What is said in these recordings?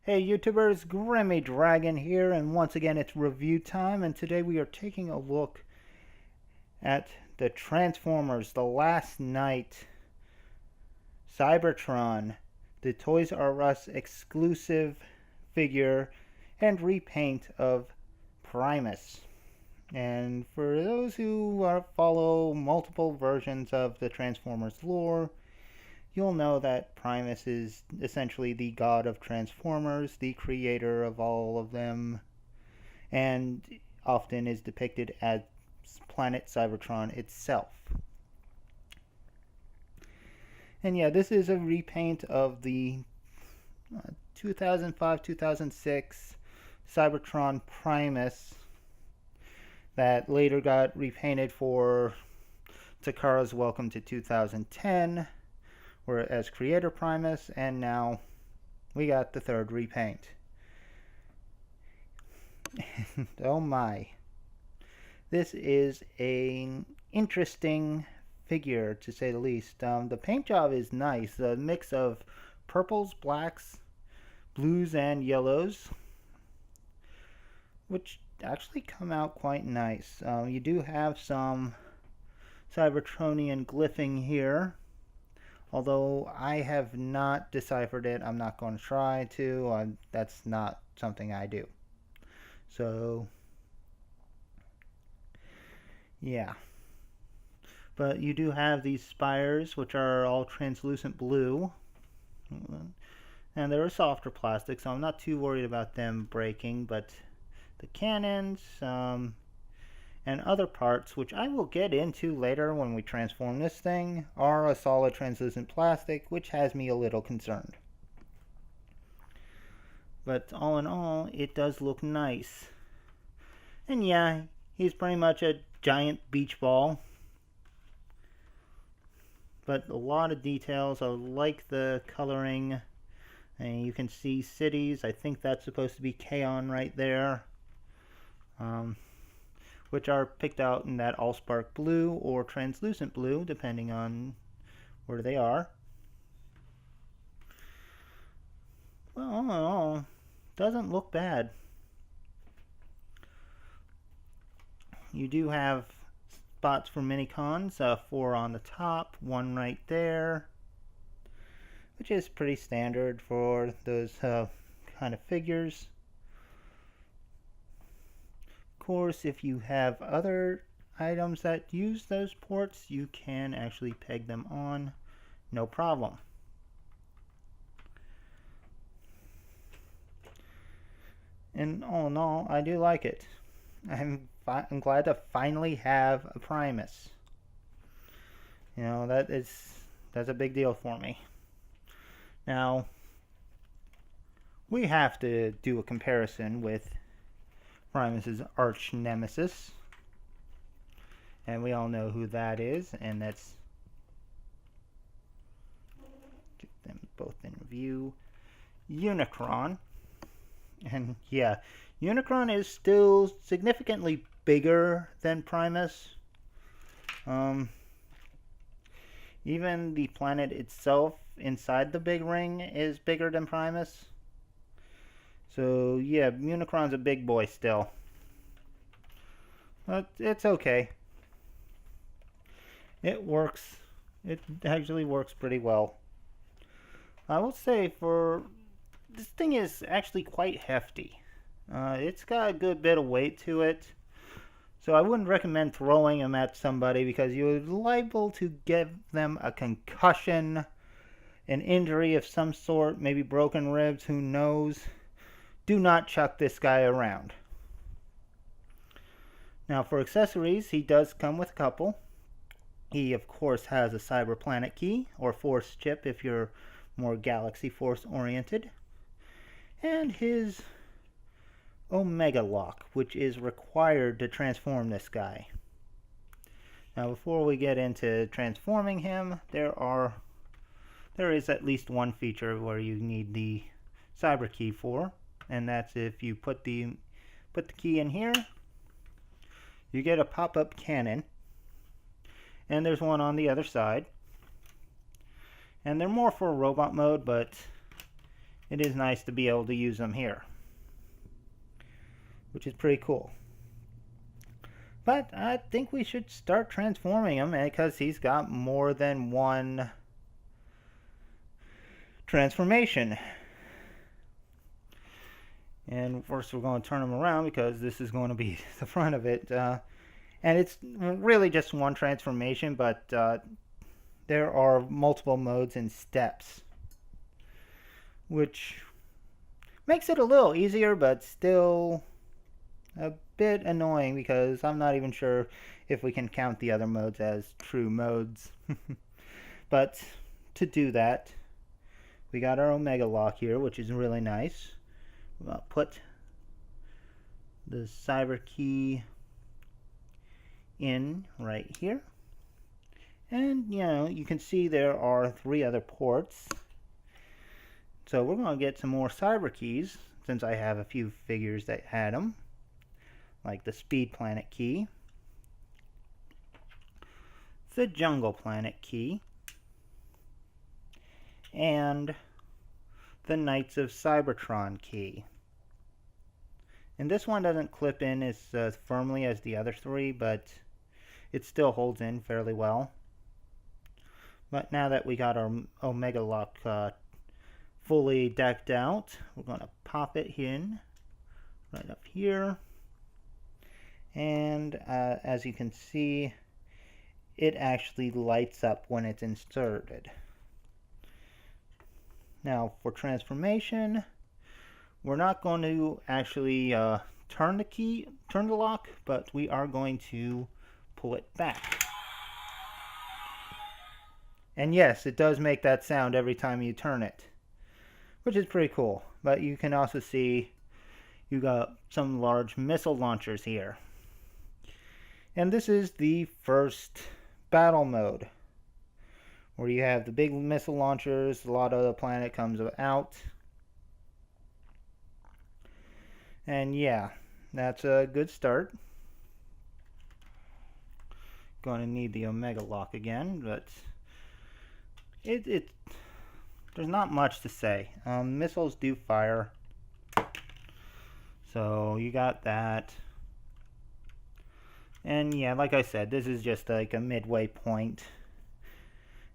Hey YouTubers, Grimmy Dragon here, and once again it's review time, and today we are taking a look at the Transformers The Last Night Cybertron, the Toys R Us exclusive figure and repaint of Primus. And for those who follow multiple versions of the Transformers lore, you'll know that Primus is essentially the god of Transformers, the creator of all of them, and often is depicted as planet Cybertron itself. And yeah, this is a repaint of the 2005-2006 Cybertron Primus that later got repainted for Takara's Welcome to 2010, as Creator Primus, and now we got the third repaint. Oh my. This is an interesting figure, to say the least. The paint job is nice. A mix of purples, blacks, blues, and yellows, which actually come out quite nice. You do have some Cybertronian glyphing here, although I have not deciphered it. I'm not going to try to. That's not something I do. So, yeah. But you do have these spires, which are all translucent blue. And they're a softer plastic, so I'm not too worried about them breaking. But the cannons, and other parts, which I will get into later when we transform this thing, are a solid translucent plastic, which has me a little concerned. But all in all, it does look nice. And yeah, he's pretty much a giant beach ball. But a lot of details. I like the coloring. And you can see cities. I think that's supposed to be Kaon right there. Which are picked out in that allspark blue or translucent blue, depending on where they are. Well, all in all, doesn't look bad. You do have spots for mini-cons, 4 on the top, 1 right there, which is pretty standard for those kind of figures. Of course, if you have other items that use those ports, you can actually peg them on, no problem. And all in all, I do like it. I'm glad to finally have a Primus. You know, that's a big deal for me. Now, we have to do a comparison with Primus's arch nemesis, and we all know who that is, and that's, get them both in review, Unicron. And yeah, Unicron is still significantly bigger than Primus. Even the planet itself inside the big ring is bigger than Primus. So yeah, Unicron's a big boy still. But it's okay. It works. It actually works pretty well. I will say, this thing is actually quite hefty. It's got a good bit of weight to it. So I wouldn't recommend throwing him at somebody, because you're liable to give them a concussion, an injury of some sort, maybe broken ribs, who knows. Do not chuck this guy around. Now for accessories, he does come with a couple. He of course has a Cyber Planet key, or Force chip if you're more Galaxy Force oriented. And his Omega Lock, which is required to transform this guy. Now before we get into transforming him, there is at least one feature where you need the Cyber key for. And that's if you put the key in here, you get a pop-up cannon, and there's one on the other side, and they're more for robot mode, but it is nice to be able to use them here, which is pretty cool. But I think we should start transforming him because he's got more than one transformation. And first we're going to turn him around because this is going to be the front of it. And it's really just one transformation, but there are multiple modes and steps, which makes it a little easier, but still a bit annoying because I'm not even sure if we can count the other modes as true modes. But to do that, we got our Omega Lock here, which is really nice. We'll put the cyber key in right here. And you can see there are 3 other ports. So we're going to get some more cyber keys since I have a few figures that had them, like the Speed Planet key, the Jungle Planet key, and the Knights of Cybertron key. And this one doesn't clip in as firmly as the other 3, but it still holds in fairly well. But now that we got our Omega Lock fully decked out, we're going to pop it in right up here. And as you can see, it actually lights up when it's inserted. Now for transformation, we're not going to actually turn the lock, but we are going to pull it back. And yes, it does make that sound every time you turn it, which is pretty cool. But you can also see you got some large missile launchers here. And this is the first battle mode, where you have the big missile launchers, a lot of the planet comes out. And yeah, that's a good start. Going to need the Omega Lock again, but there's not much to say. Missiles do fire, so you got that. And yeah, like I said, this is just like a midway point.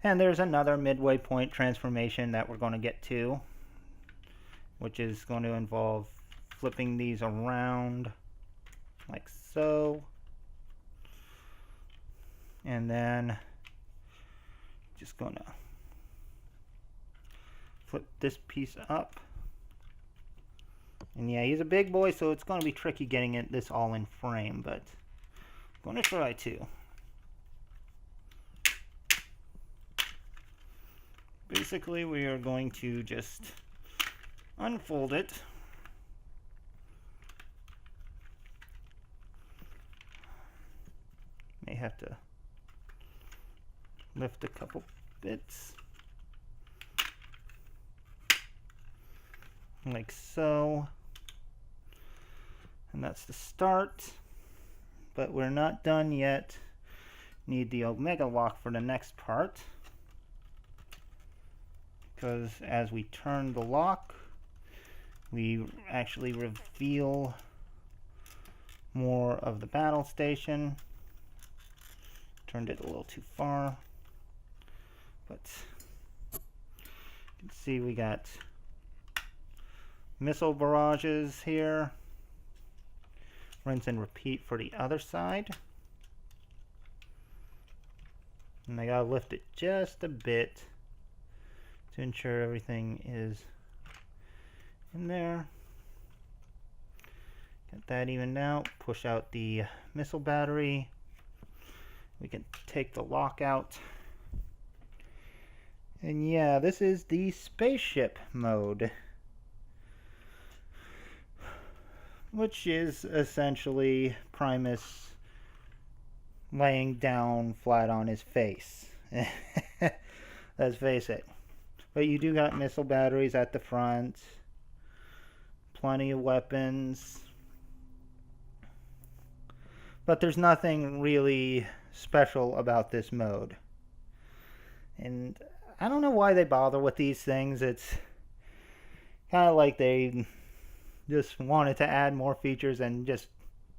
And there's another midway point transformation that we're going to get to, which is going to involve flipping these around like so. And then just going to flip this piece up. And yeah, he's a big boy, so it's going to be tricky getting this all in frame, but I'm going to try to. Basically, we are going to just unfold it. May have to lift a couple bits. Like so. And that's the start. But we're not done yet. Need the Omega Lock for the next part. Because as we turn the lock, we actually reveal more of the battle station. Turned it a little too far. But you can see we got missile barrages here. Rinse and repeat for the other side. And I gotta lift it just a bit to ensure everything is in there. Get that evened out. Push out the missile battery. We can take the lock out. And yeah, this is the spaceship mode, which is essentially Primus laying down flat on his face. Let's face it. But you do got missile batteries at the front, plenty of weapons, but there's nothing really special about this mode. And I don't know why they bother with these things. Kind of like they just wanted to add more features and just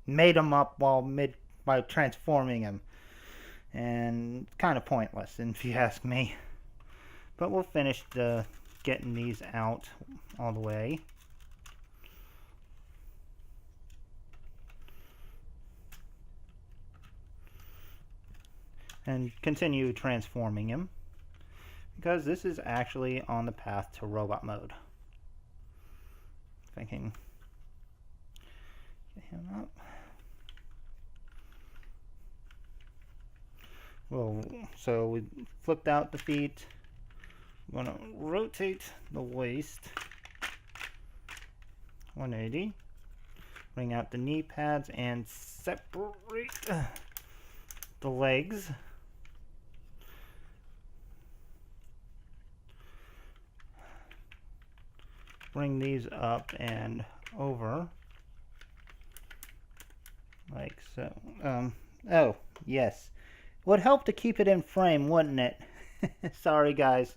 made them up by transforming them. And kind of pointless, if you ask me. But we'll finish getting these out all the way. And continue transforming him, because this is actually on the path to robot mode. If I can get him up. Well, so we flipped out the feet. I'm going to rotate the waist 180. Bring out the knee pads and separate the legs. Bring these up and over like so. Oh, yes. Would help to keep it in frame, wouldn't it? Sorry, guys.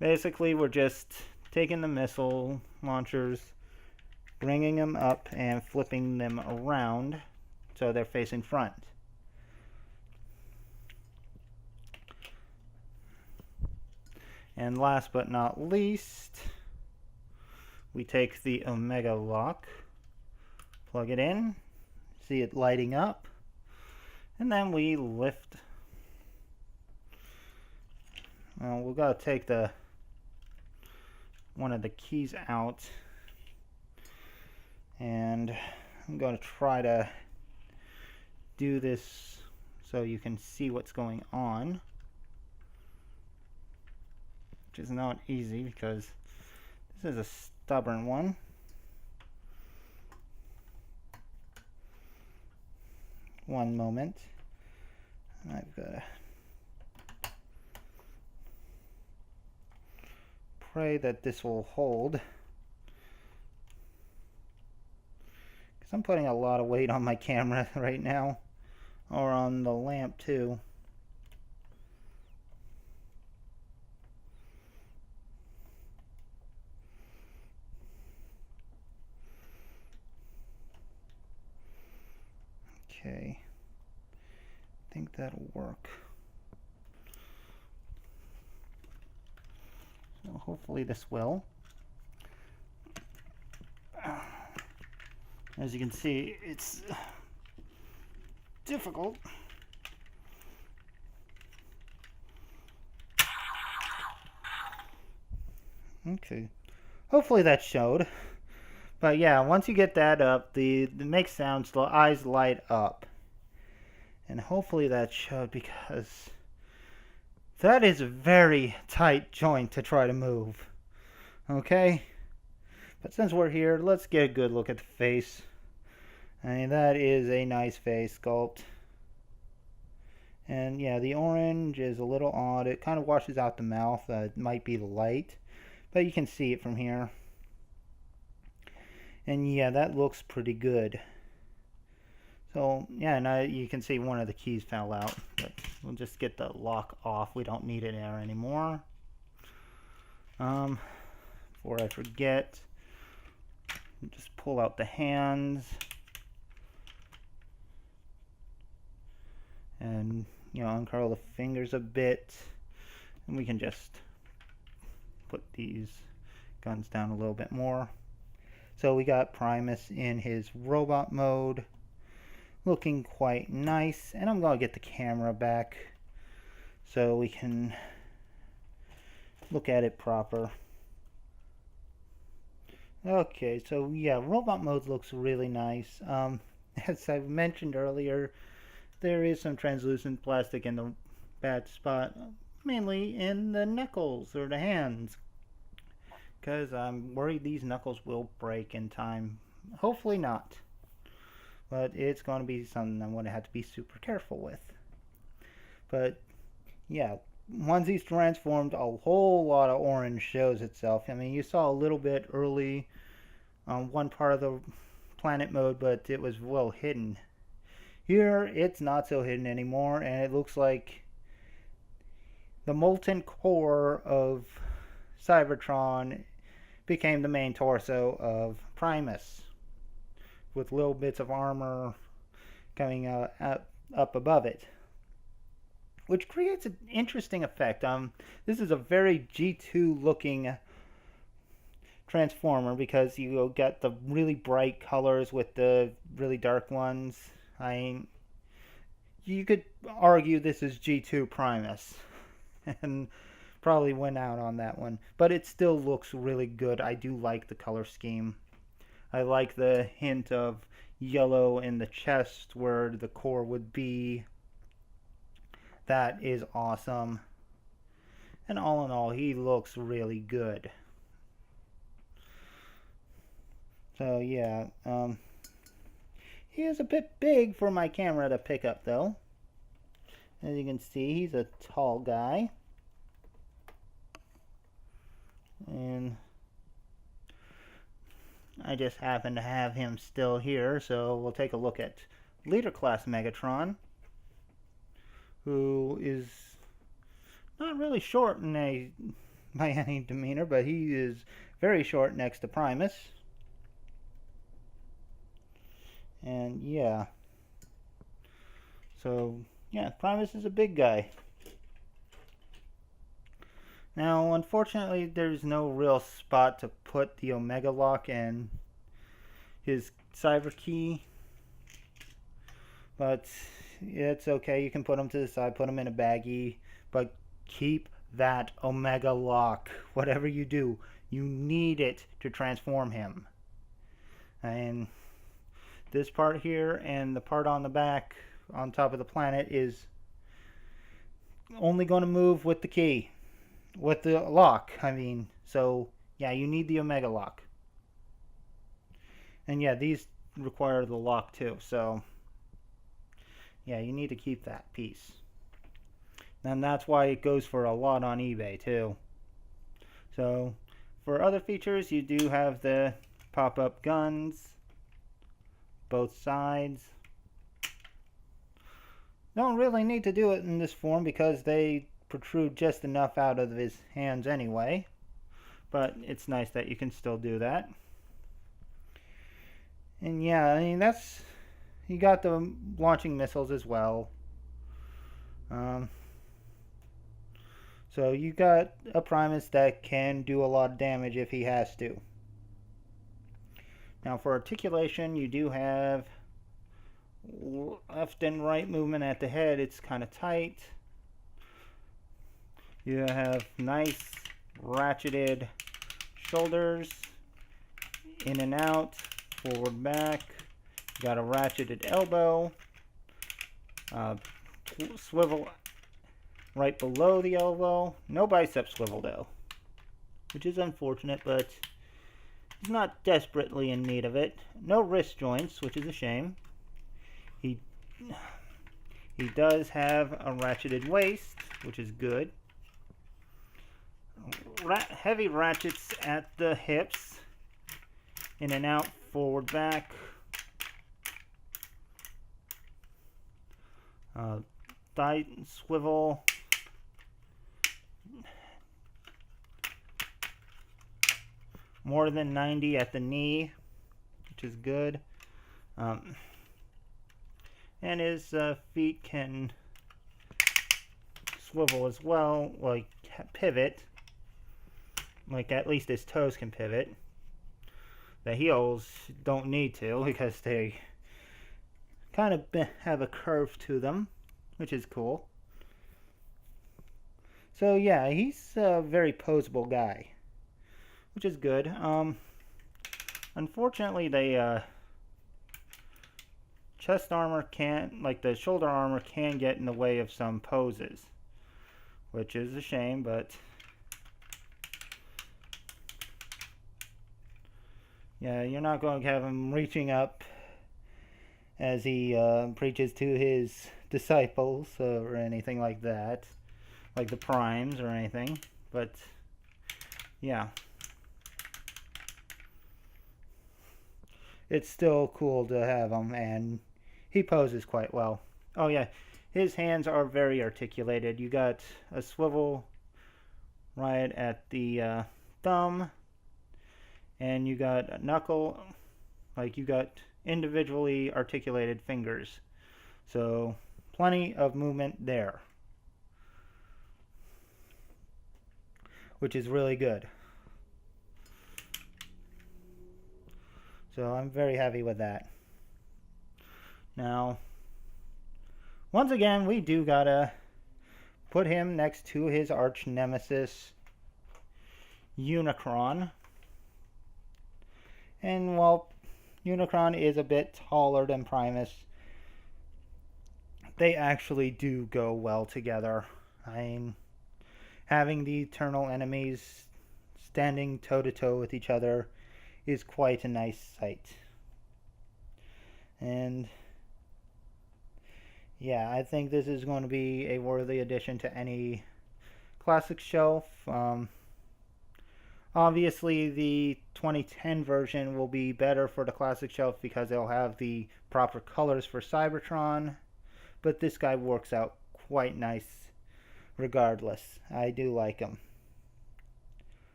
Basically, we're just taking the missile launchers, bringing them up, and flipping them around so they're facing front. And last but not least, we take the Omega lock, plug it in, see it lighting up, and then we lift. Well, we've got to take one of the keys out, and I'm going to try to do this so you can see what's going on, which is not easy because this is a stubborn one. One moment. I've got to pray that this will hold, because I'm putting a lot of weight on my camera right now, or on the lamp too. Okay, I think that'll work. So hopefully this will. As you can see, it's difficult. Okay, hopefully that showed. But yeah, once you get that up, it makes sounds, the eyes light up. And hopefully that showed, because that is a very tight joint to try to move. Okay? But since we're here, let's get a good look at the face. I mean, that is a nice face sculpt. And yeah, the orange is a little odd. It kind of washes out the mouth. It might be the light, but you can see it from here. And yeah, that looks pretty good. So yeah, and you can see one of the keys fell out, but we'll just get the lock off. We don't need it there anymore. Before I forget, just pull out the hands, and uncurl the fingers a bit, and we can just put these guns down a little bit more. So we got Primus in his robot mode, looking quite nice. And I'm going to get the camera back so we can look at it proper. Okay, so yeah, robot mode looks really nice. As I mentioned earlier, there is some translucent plastic in the bad spot, mainly in the knuckles or the hands, because I'm worried these knuckles will break in time. Hopefully not, but it's going to be something I'm going to have to be super careful with. But yeah, once he's transformed, a whole lot of orange shows itself. I mean, you saw a little bit early on one part of the planet mode, but it was well hidden. Here, it's not so hidden anymore, and it looks like the molten core of Cybertron became the main torso of Primus, with little bits of armor coming up above it, which creates an interesting effect. This is a very G2 looking Transformer because you get the really bright colors with the really dark ones. You could argue this is G2 Primus and probably win out on that one, but it still looks really good. I do like the color scheme. I like the hint of yellow in the chest where the core would be. That is awesome. And all in all, he looks really good. So yeah, he is a bit big for my camera to pick up though. As you can see, he's a tall guy. And I just happen to have him still here, so we'll take a look at Leader Class Megatron, who is not really short by any demeanor, but he is very short next to Primus. And yeah, so yeah, Primus is a big guy. Now, unfortunately, there's no real spot to put the Omega Lock and his Cyber Key, but it's okay. You can put them to the side, put them in a baggie, but keep that Omega Lock. Whatever you do, you need it to transform him. And this part here and the part on the back on top of the planet is only going to move with the key. With the lock, I mean. So, yeah, you need the Omega Lock. And yeah, these require the lock too. So, yeah, you need to keep that piece. And that's why it goes for a lot on eBay too. So, for other features, you do have the pop-up guns. Both sides. Don't really need to do it in this form because they protrude just enough out of his hands anyway, but it's nice that you can still do that. And yeah, I mean, you got the launching missiles as well. So you got a Primus that can do a lot of damage if he has to. Now for articulation, you do have left and right movement at the head. It's kind of tight. You have nice ratcheted shoulders, in and out, forward, back. You got a ratcheted elbow, swivel right below the elbow. No bicep swivel though, which is unfortunate, but he's not desperately in need of it. No wrist joints, which is a shame. He does have a ratcheted waist, which is good. Heavy ratchets at the hips, in and out, forward, back. Thigh swivel. More than 90 at the knee, which is good. And his feet can swivel as well, like pivot. Like at least his toes can pivot. The heels don't need to because they kind of have a curve to them, which is cool. So yeah, he's a very poseable guy, which is good. Unfortunately, the chest armor can't, like the shoulder armor can get in the way of some poses, which is a shame, but yeah, you're not going to have him reaching up as he preaches to his disciples or anything like that, like the primes or anything, but yeah. It's still cool to have him, and he poses quite well. Oh yeah, his hands are very articulated. You got a swivel right at the thumb, and you got a knuckle, like you got individually articulated fingers. So plenty of movement there, which is really good. So I'm very happy with that. Now, once again, we do gotta put him next to his arch nemesis, Unicron. And while Unicron is a bit taller than Primus, they actually do go well together. Having the eternal enemies standing toe to toe with each other is quite a nice sight. And yeah, I think this is going to be a worthy addition to any classic shelf. Obviously, the 2010 version will be better for the classic shelf because they'll have the proper colors for Cybertron. But this guy works out quite nice regardless. I do like him.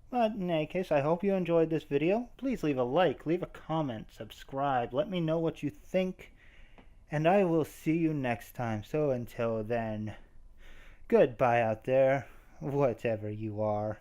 But in any case, I hope you enjoyed this video. Please leave a like, leave a comment, subscribe. Let me know what you think. And I will see you next time. So until then, goodbye out there, whatever you are.